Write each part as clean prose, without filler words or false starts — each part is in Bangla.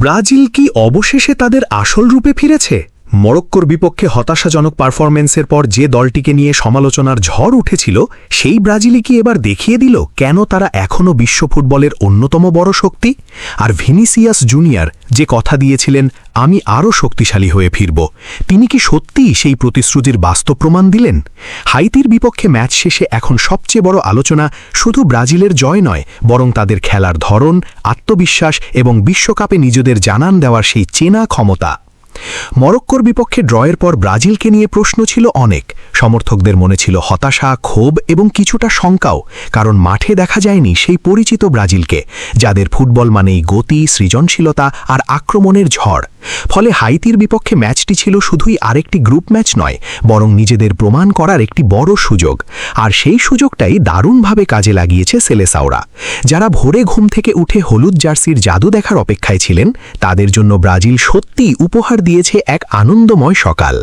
ব্রাজিল কি অবশেষে তাদের আসল রূপে ফিরেছে? মরক্কোর বিপক্ষে হতাশাজনক পারফরম্যান্সের পর যে দলটিকে নিয়ে সমালোচনার ঝড় উঠেছিল, সেই ব্রাজিলই কি এবার দেখিয়ে দিল কেন তারা এখনও বিশ্ব ফুটবলের অন্যতম বড় শক্তি? আর ভিনিসিয়াস জুনিয়র যে কথা দিয়েছিলেন আমি আরও শক্তিশালী হয়ে ফিরব, তিনি কি সত্যিই সেই প্রতিশ্রুতির বাস্তব প্রমাণ দিলেন? হাইতির বিপক্ষে ম্যাচ শেষে এখন সবচেয়ে বড় আলোচনা শুধু ব্রাজিলের জয় নয়, বরং তাদের খেলার ধরন, আত্মবিশ্বাস এবং বিশ্বকাপে নিজেদের জানান দেওয়ার সেই চেনা ক্ষমতা। মরক্কোর বিপক্ষে ড্রয়ের পর ব্রাজিলকে নিয়ে প্রশ্ন ছিল অনেক। সমর্থকদের মনে ছিল হতাশা, ক্ষোভ এবং কিছুটা শঙ্কাও, কারণ মাঠে দেখা যায়নি সেই পরিচিত ব্রাজিলকে, যাদের ফুটবল মানেই গতি, সৃজনশীলতা আর আক্রমণের ঝড়। ফলে হাইতির বিপক্ষে ম্যাচটি ছিল শুধুই আরেকটি গ্রুপ ম্যাচ নয়, বরং নিজেদের প্রমাণ করার একটি বড় সুযোগ। আর সেই সুযোগটাই দারুণভাবে কাজে লাগিয়েছে সেলেসাওরা। যারা ভোরে ঘুম থেকে উঠে হলুদ জার্সির জাদু দেখার অপেক্ষায় ছিলেন, তাদের জন্য ব্রাজিল সত্যিই উপহার দিয়েছে এক আনন্দময় সকাল।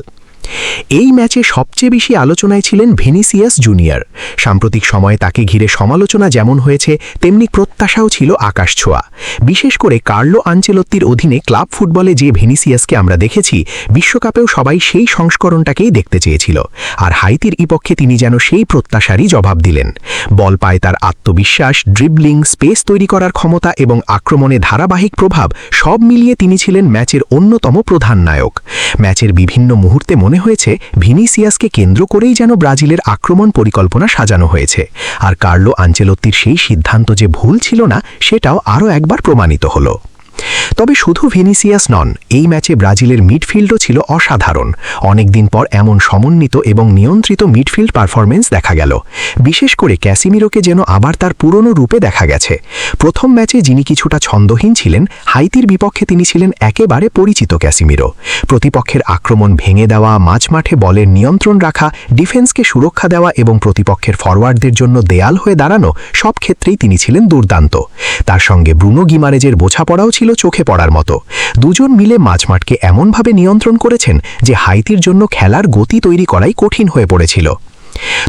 এই ম্যাচে সবচেয়ে বেশি আলোচনায় ছিলেন ভিনিসিয়াস জুনিয়র। সাম্প্রতিক সময়ে তাকে ঘিরে সমালোচনা যেমন হয়েছে, তেমনি প্রত্যাশাও ছিল আকাশছোঁয়া। বিশেষ করে কার্লো আনচেলত্তির অধীনে ক্লাব ফুটবলে যে ভিনিসিয়াসকে আমরা দেখেছি, বিশ্বকাপেও সবাই সেই সংস্করণটাকেই দেখতে চেয়েছিল। আর হাইতির বিপক্ষে তিনি যেন সেই প্রত্যাশারই জবাব দিলেন। বল পায় তার আত্মবিশ্বাস, ড্রিবলিং, স্পেস তৈরি করার ক্ষমতা এবং আক্রমণে ধারাবাহিক প্রভাব সব মিলিয়ে তিনি ছিলেন ম্যাচের অন্যতম প্রধান নায়ক। ম্যাচের বিভিন্ন মুহূর্তে মনে হয়েছে ভিনিসিয়াসকে কেন্দ্র করেই যেন ব্রাজিলের আক্রমণ পরিকল্পনা সাজানো হয়েছে। আর কার্লো আনচেলত্তির সেই সিদ্ধান্ত যে ভুল ছিল না, সেটাও আরও একবার প্রমাণিত হলো। তবে শুধু ভিনিসিয়াস নন, এই ম্যাচে ব্রাজিলের মিডফিল্ডও ছিল অসাধারণ। অনেকদিন পর এমন সমন্বিত এবং নিয়ন্ত্রিত মিডফিল্ড পারফরমেন্স দেখা গেল। বিশেষ করে ক্যাসিমিরোকে যেন আবার তার পুরনো রূপে দেখা গেছে। প্রথম ম্যাচে যিনি কিছুটা ছন্দহীন ছিলেন, হাইতির বিপক্ষে তিনি ছিলেন একেবারে পরিচিত ক্যাসিমিরো। প্রতিপক্ষের আক্রমণ ভেঙে দেওয়া, মাঝমাঠে বলের নিয়ন্ত্রণ রাখা, ডিফেন্সকে সুরক্ষা দেওয়া এবং প্রতিপক্ষের ফরওয়ার্ডদের জন্য দেয়াল হয়ে দাঁড়ানো, সব ক্ষেত্রেই তিনি ছিলেন দুর্দান্ত। তার সঙ্গে ব্রুনো গিমারেজের বোঝাপড়াও ছিল চোখে পড়ার মতো। দুজন মিলে মাঝমাঠকে এমনভাবে নিয়ন্ত্রণ করেছেন যে হাইতির জন্য খেলার গতি তৈরি করাই কঠিন হয়ে পড়েছিল।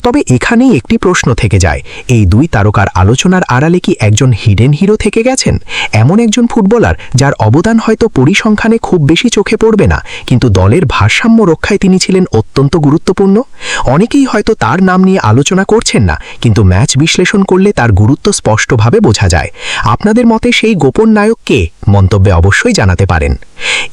তবে এখানেই একটি প্রশ্ন থেকে যায়, এই দুই তারকার আলোচনার আড়ালে কি একজন হিডেন হিরো থেকে গেছেন? এমন একজন ফুটবলার যার অবদান হয়তো পরিসংখ্যানে খুব বেশি চোখে পড়বে না, কিন্তু দলের ভারসাম্য রক্ষায় তিনি ছিলেন অত্যন্ত গুরুত্বপূর্ণ। অনেকেই হয়তো তার নাম নিয়ে আলোচনা করছেন না, কিন্তু ম্যাচ বিশ্লেষণ করলে তার গুরুত্ব স্পষ্টভাবে বোঝা যায়। আপনাদের মতে সেই গোপন নায়ক কে? মন্তব্যে অবশ্যই জানাতে পারেন।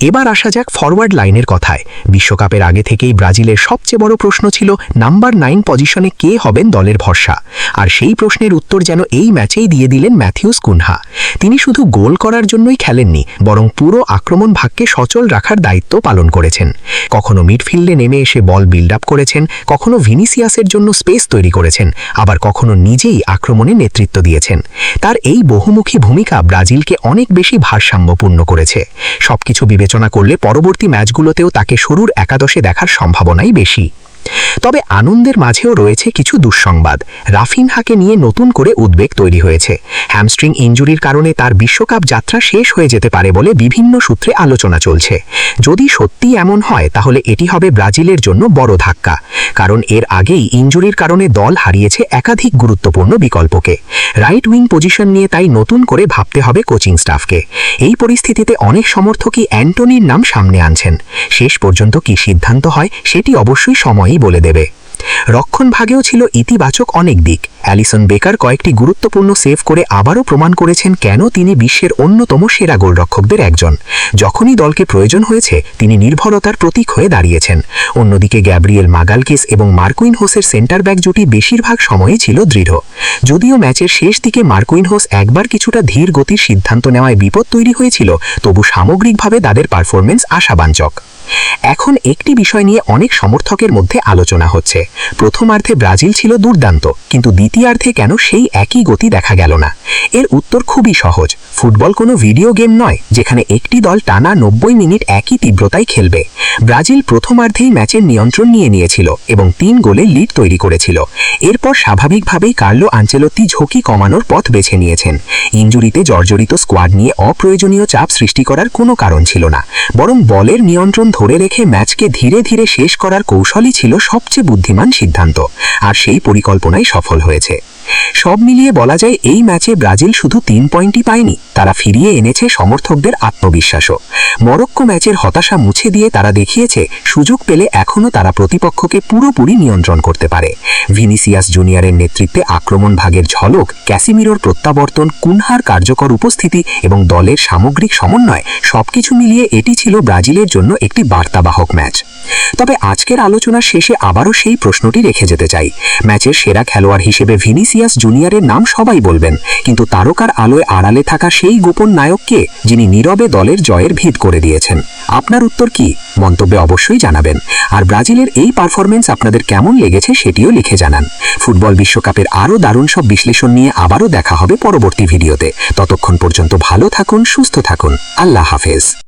এবার আসা যাক ফরওয়ার্ড লাইনের কথায়। বিশ্বকাপের আগে থেকেই ব্রাজিলের সবচেয়ে বড় প্রশ্ন ছিল নাম্বার 9 পজিশনে কে হবেন দলের ভরসা। আর সেই প্রশ্নের উত্তর যেন এই ম্যাচেই দিয়ে দিলেন ম্যাথিউস কুনহা। তিনি শুধু গোল করার জন্যই খেলেননি, বরং পুরো আক্রমণ ভাগকে সচল রাখার দায়িত্ব পালন করেছেন। কখনো মিডফিল্ডে নেমে এসে বল বিল্ড আপ করেছেন, কখনো ভিনিসিয়াসের জন্য স্পেস তৈরি করেছেন, আবার কখনো নিজেই আক্রমণে নেতৃত্ব দিয়েছেন। তার এই বহুমুখী ভূমিকা ব্রাজিলকে অনেক বেশি ভারসাম্যপূর্ণ করেছে। সবকিছু বিবেচনা করলে পরবর্তী ম্যাচগুলোতেও তাকে শুরুর একাদশে দেখার সম্ভাবনাই বেশি। তবে আনন্দের মাঝেও রয়েছে কিছু দুঃসংবাদ। রাফিনহাকে নিয়ে নতুন করে উদ্বেগ তৈরি হয়েছে। হ্যামস্ট্রিং ইনজুরির কারণে তার বিশ্বকাপ যাত্রা শেষ হয়ে যেতে পারে বলে বিভিন্ন সূত্রে আলোচনা চলছে। যদি সত্যি এমন হয়, তাহলে এটি হবে ব্রাজিলের জন্য বড় ধাক্কা, কারণ এর আগেই ইনজুরির কারণে দল হারিয়েছে একাধিক গুরুত্বপূর্ণ বিকল্পকে। রাইট উইং পজিশন নিয়ে তাই নতুন করে ভাবতে হবে কোচিং স্টাফকে। এই পরিস্থিতিতে অনেক সমর্থকই অ্যান্টনির নাম সামনে আনছেন। শেষ পর্যন্ত কি সিদ্ধান্ত হয়, সেটি অবশ্যই সময়ই বলে দেবে। রক্ষণ ভাগেও ছিল ইতিবাচক অনেক দিক। অ্যালিসন বেকার কয়েকটি গুরুত্বপূর্ণ সেভ করে আবারও প্রমাণ করেছেন কেন তিনি বিশ্বের অন্যতম সেরা গোলরক্ষকদের একজন। যখনই দলকে প্রয়োজন হয়েছে, তিনি নির্ভরতার প্রতীক হয়ে দাঁড়িয়েছেন। অন্যদিকে গ্যাব্রিয়েল মাগালকেস এবং মার্কুইনহোসের সেন্টার ব্যাক জুটি বেশিরভাগ সময়ই ছিল দৃঢ়। যদিও ম্যাচের শেষ দিকে মার্কুইনহোস একবার কিছুটা ধীর গতির সিদ্ধান্ত নেওয়ায় বিপদ তৈরি হয়েছিল, তবু সামগ্রিকভাবে তাদের পারফরমেন্স আশাবাঞ্চক। এখন একটি বিষয় নিয়ে অনেক সমর্থকের মধ্যে আলোচনা হচ্ছে। প্রথমার্ধে ব্রাজিল ছিল দুর্দান্ত, কিন্তু দ্বিতীয়ার্ধে কেন সেই একই গতি দেখা গেল না? এর উত্তর খুবই সহজ। ফুটবল কোনো ভিডিও গেম নয়, যেখানে একটি দল টানা 90 মিনিট একই তীব্রতায় খেলবে। ব্রাজিল প্রথমার্ধেই ম্যাচের নিয়ন্ত্রণ নিয়ে নিয়েছিল এবং 3 গোলে লিড তৈরি করেছিল। এরপর স্বাভাবিকভাবেই কার্লো আনচেলত্তি ঝুঁকি কমানোর পথ বেছে নিয়েছেন। ইনজুরিতে জর্জরিত স্কোয়াড নিয়ে অপ্রয়োজনীয় চাপ সৃষ্টি করার কোনো কারণ ছিল না, বরং বলের নিয়ন্ত্রণ ধরে রেখে ম্যাচকে ধীরে ধীরে শেষ করার কৌশলই ছিল সবচেয়ে বুদ্ধিমান সিদ্ধান্ত। আর সেই পরিকল্পনাই সফল হয়েছে। সব মিলিয়ে বলা যায়, এই ম্যাচে ব্রাজিল শুধু 3 পয়েন্টই পায়নি, তারা ফিরিয়ে এনেছে সমর্থকদের আত্মবিশ্বাসও। মরক্কো ম্যাচের হতাশা মুছে দিয়ে তারা দেখিয়েছে সুযোগ পেলে এখনও তারা প্রতিপক্ষকে পুরোপুরি নিয়ন্ত্রণ করতে পারে। ভিনিসিয়াস জুনিয়রের নেতৃত্বে আক্রমণ ভাগের ঝলক, ক্যাসিমিরোর প্রত্যাবর্তন, কুনহার কার্যকর উপস্থিতি এবং দলের সামগ্রিক সমন্বয় সবকিছু মিলিয়ে এটি ছিল ব্রাজিলের জন্য একটি বার্তাবাহক ম্যাচ। তবে আজকের আলোচনার শেষে আবারও সেই প্রশ্নটি রেখে যেতে চাই। ম্যাচের সেরা খেলোয়াড় হিসেবে ভিনিসিয়াস জুনিয়রের নাম সবাই বলবেন, কিন্তু তারকার আলোয় আড়ালে থাকা সেই গোপন নায়ককে, যিনি নীরবে দলের জয়ের ভিত করে দিয়েছেন? আপনার উত্তর কি? মন্তব্যে অবশ্যই জানাবেন। আর ব্রাজিলের এই পারফরমেন্স আপনাদের কেমন লেগেছে সেটিও লিখে জানান। ফুটবল বিশ্বকাপের আরও দারুণ সব বিশ্লেষণ নিয়ে আবারও দেখা হবে পরবর্তী ভিডিওতে। ততক্ষণ পর্যন্ত ভালো থাকুন, সুস্থ থাকুন। আল্লাহ হাফেজ।